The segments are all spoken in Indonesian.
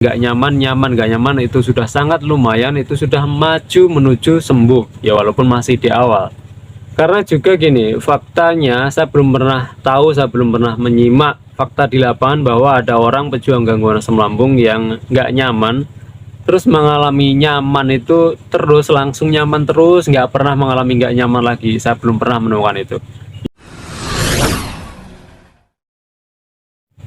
nggak nyaman, nyaman, nggak nyaman, itu sudah sangat lumayan, itu sudah maju menuju sembuh, ya walaupun masih di awal. Karena juga gini, faktanya saya belum pernah tahu, saya belum pernah menyimak fakta di lapangan bahwa ada orang pejuang gangguan asam lambung yang nggak nyaman, terus mengalami nyaman itu terus, langsung nyaman terus, nggak pernah mengalami nggak nyaman lagi. Saya belum pernah menemukan itu.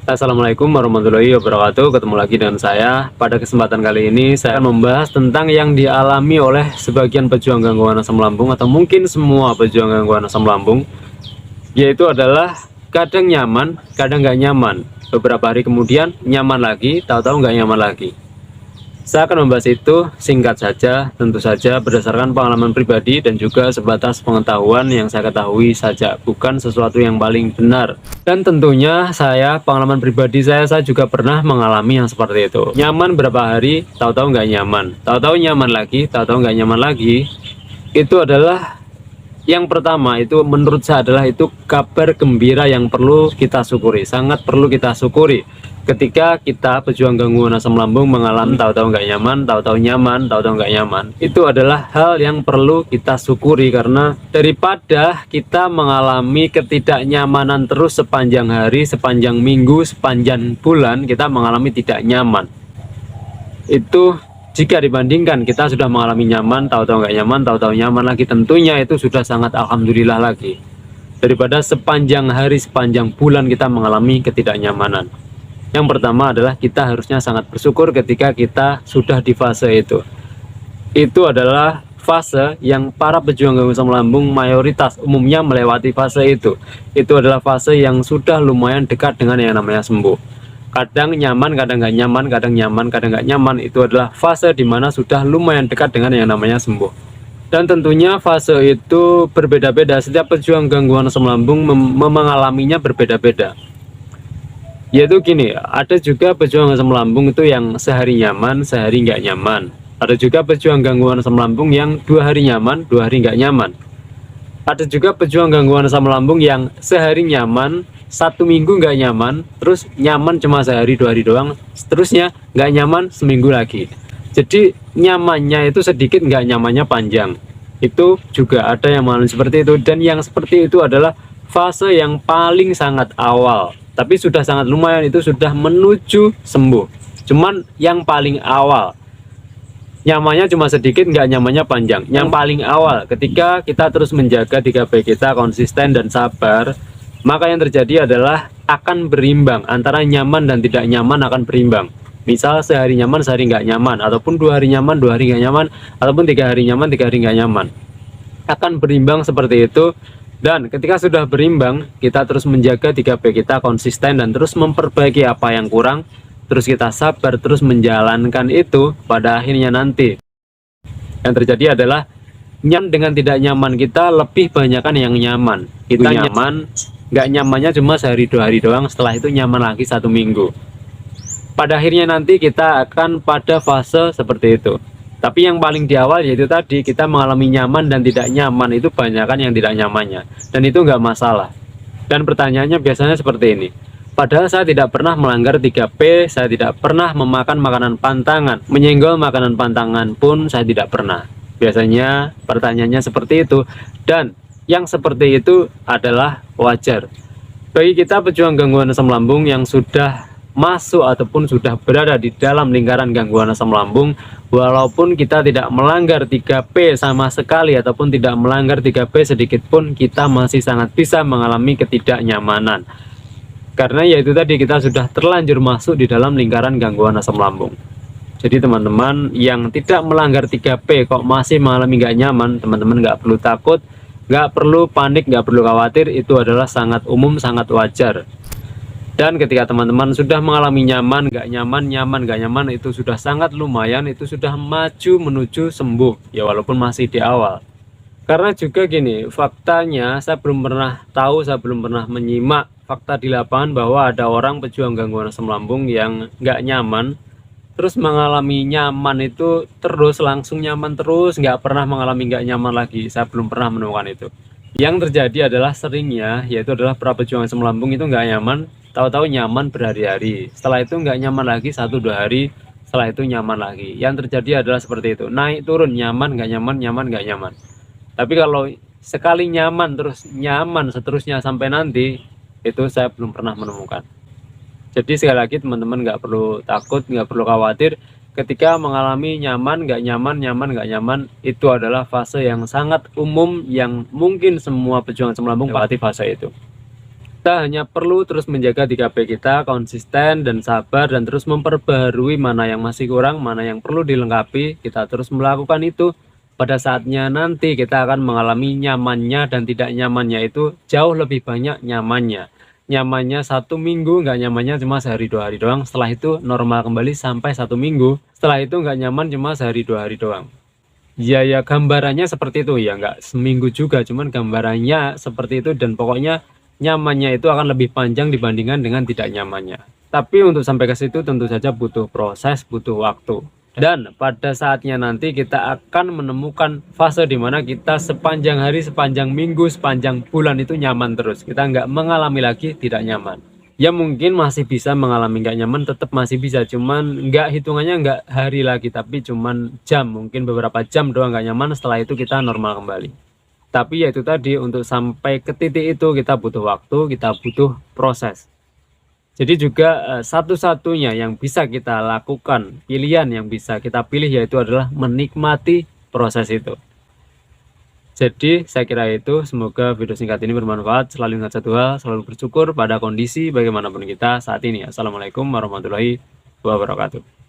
Assalamualaikum warahmatullahi wabarakatuh. Ketemu lagi dengan saya. Pada kesempatan kali ini saya akan membahas tentang yang dialami oleh sebagian pejuang gangguan asam lambung, atau mungkin semua pejuang gangguan asam lambung, yaitu adalah kadang nyaman, kadang nggak nyaman. Beberapa hari kemudian nyaman lagi, tahu-tahu nggak nyaman lagi. Saya akan membahas itu singkat saja, tentu saja berdasarkan pengalaman pribadi dan juga sebatas pengetahuan yang saya ketahui saja, bukan sesuatu yang paling benar. Dan tentunya pengalaman pribadi saya juga pernah mengalami yang seperti itu. Nyaman berapa hari, tahu-tahu nggak nyaman. Tahu-tahu nyaman lagi, tahu-tahu nggak nyaman lagi. Itu adalah yang pertama, itu menurut saya adalah itu kabar gembira yang perlu kita syukuri, sangat perlu kita syukuri. Ketika kita pejuang gangguan asam lambung mengalami tahu-tahu nggak nyaman, tahu-tahu nyaman, tahu-tahu nggak nyaman, itu adalah hal yang perlu kita syukuri. Karena daripada kita mengalami ketidaknyamanan terus sepanjang hari, sepanjang minggu, sepanjang bulan, kita mengalami tidak nyaman, itu jika dibandingkan kita sudah mengalami nyaman, tahu-tahu nggak nyaman, tahu-tahu nyaman lagi, tentunya itu sudah sangat alhamdulillah lagi, daripada sepanjang hari, sepanjang bulan kita mengalami ketidaknyamanan. Yang pertama adalah kita harusnya sangat bersyukur ketika kita sudah di fase itu. Itu adalah fase yang para pejuang gangguan asam lambung mayoritas umumnya melewati fase itu. Itu adalah fase yang sudah lumayan dekat dengan yang namanya sembuh. Kadang nyaman, kadang nggak nyaman, kadang nyaman, kadang nggak nyaman. Itu adalah fase dimana sudah lumayan dekat dengan yang namanya sembuh. Dan tentunya fase itu berbeda-beda. Setiap pejuang gangguan asam lambung mengalaminya berbeda-beda. Yaitu gini, ada juga pejuang asam lambung itu yang sehari nyaman, sehari nggak nyaman. Ada juga pejuang gangguan asam lambung yang 2 hari nyaman, 2 hari nggak nyaman. Ada juga pejuang gangguan asam lambung yang sehari nyaman, 1 minggu nggak nyaman, terus nyaman cuma sehari 2 hari doang, seterusnya nggak nyaman seminggu lagi. Jadi nyamannya itu sedikit, nggak nyamannya panjang. Itu juga ada yang mengalami seperti itu, dan yang seperti itu adalah fase yang paling sangat awal. Tapi sudah sangat lumayan, itu sudah menuju sembuh. Cuman yang paling awal, nyamannya cuma sedikit, nggak nyamannya panjang. Yang paling awal, ketika kita terus menjaga 3P kita, konsisten dan sabar, maka yang terjadi adalah akan berimbang. Antara nyaman dan tidak nyaman akan berimbang. Misal sehari nyaman, sehari nggak nyaman, ataupun 2 hari nyaman, 2 hari nggak nyaman, ataupun 3 hari nyaman, 3 hari nggak nyaman. Akan berimbang seperti itu. Dan ketika sudah berimbang, kita terus menjaga 3P kita, konsisten dan terus memperbaiki apa yang kurang, terus kita sabar, terus menjalankan itu. Pada akhirnya nanti yang terjadi adalah nyaman dengan tidak nyaman kita lebih banyakkan yang nyaman. Kita nyaman, nggak nyamannya cuma sehari 2 hari doang, setelah itu nyaman lagi 1 minggu. Pada akhirnya nanti kita akan pada fase seperti itu. Tapi yang paling di awal yaitu tadi, kita mengalami nyaman dan tidak nyaman, itu banyakkan yang tidak nyamannya, dan itu nggak masalah. Dan pertanyaannya biasanya seperti ini, padahal saya tidak pernah melanggar 3P, saya tidak pernah memakan makanan pantangan, menyenggol makanan pantangan pun saya tidak pernah. Biasanya pertanyaannya seperti itu, dan yang seperti itu adalah wajar. Bagi kita pejuang gangguan asam lambung yang sudah masuk ataupun sudah berada di dalam lingkaran gangguan asam lambung, walaupun kita tidak melanggar 3P sama sekali ataupun tidak melanggar 3P sedikit pun, kita masih sangat bisa mengalami ketidaknyamanan. Karena yaitu tadi, kita sudah terlanjur masuk di dalam lingkaran gangguan asam lambung. Jadi teman-teman yang tidak melanggar 3P kok masih mengalami nggak nyaman, teman-teman nggak perlu takut, nggak perlu panik, nggak perlu khawatir. Itu adalah sangat umum, sangat wajar. Dan ketika teman-teman sudah mengalami nyaman, nggak nyaman, nyaman, nggak nyaman, itu sudah sangat lumayan, itu sudah maju menuju sembuh, ya walaupun masih di awal. Karena juga gini, faktanya saya belum pernah tahu, saya belum pernah menyimak fakta di lapangan bahwa ada orang pejuang gangguan asam lambung yang nggak nyaman, terus mengalami nyaman itu terus, langsung nyaman terus, nggak pernah mengalami nggak nyaman lagi. Saya belum pernah menemukan itu. Yang terjadi adalah seringnya, yaitu adalah para pejuang asam lambung itu nggak nyaman, tahu-tahu nyaman berhari-hari, setelah itu nggak nyaman lagi 1-2 hari, setelah itu nyaman lagi. Yang terjadi adalah seperti itu, naik turun, nyaman nggak nyaman, nyaman nggak nyaman. Tapi kalau sekali nyaman terus nyaman seterusnya sampai nanti, itu saya belum pernah menemukan. Jadi sekali lagi teman-teman nggak perlu takut, nggak perlu khawatir ketika mengalami nyaman nggak nyaman, nyaman nggak nyaman. Itu adalah fase yang sangat umum yang mungkin semua pejuang asam lambung lewati fase itu. Kita hanya perlu terus menjaga 3P kita, konsisten dan sabar, dan terus memperbarui mana yang masih kurang, mana yang perlu dilengkapi. Kita terus melakukan itu. Pada saatnya nanti kita akan mengalami nyamannya dan tidak nyamannya itu jauh lebih banyak nyamannya. Nyamannya 1 minggu, nggak nyamannya cuma sehari 2 hari doang. Setelah itu normal kembali sampai 1 minggu. Setelah itu nggak nyaman cuma sehari 2 hari doang. Ya gambarannya seperti itu ya, nggak seminggu juga, cuman gambarannya seperti itu. Dan pokoknya nyamannya itu akan lebih panjang dibandingkan dengan tidak nyamannya. Tapi untuk sampai ke situ tentu saja butuh proses, butuh waktu. Dan pada saatnya nanti kita akan menemukan fase dimana kita sepanjang hari, sepanjang minggu, sepanjang bulan itu nyaman terus. Kita nggak mengalami lagi tidak nyaman. Ya mungkin masih bisa mengalami nggak nyaman, tetap masih bisa. Cuman nggak hitungannya nggak hari lagi, tapi cuman jam. Mungkin beberapa jam doang nggak nyaman, setelah itu kita normal kembali. Tapi ya itu tadi, untuk sampai ke titik itu kita butuh waktu, kita butuh proses. Jadi juga satu-satunya yang bisa kita lakukan, pilihan yang bisa kita pilih yaitu adalah menikmati proses itu. Jadi saya kira itu, semoga video singkat ini bermanfaat. Selalu ingat satu hal, selalu bersyukur pada kondisi bagaimanapun kita saat ini. Assalamualaikum warahmatullahi wabarakatuh.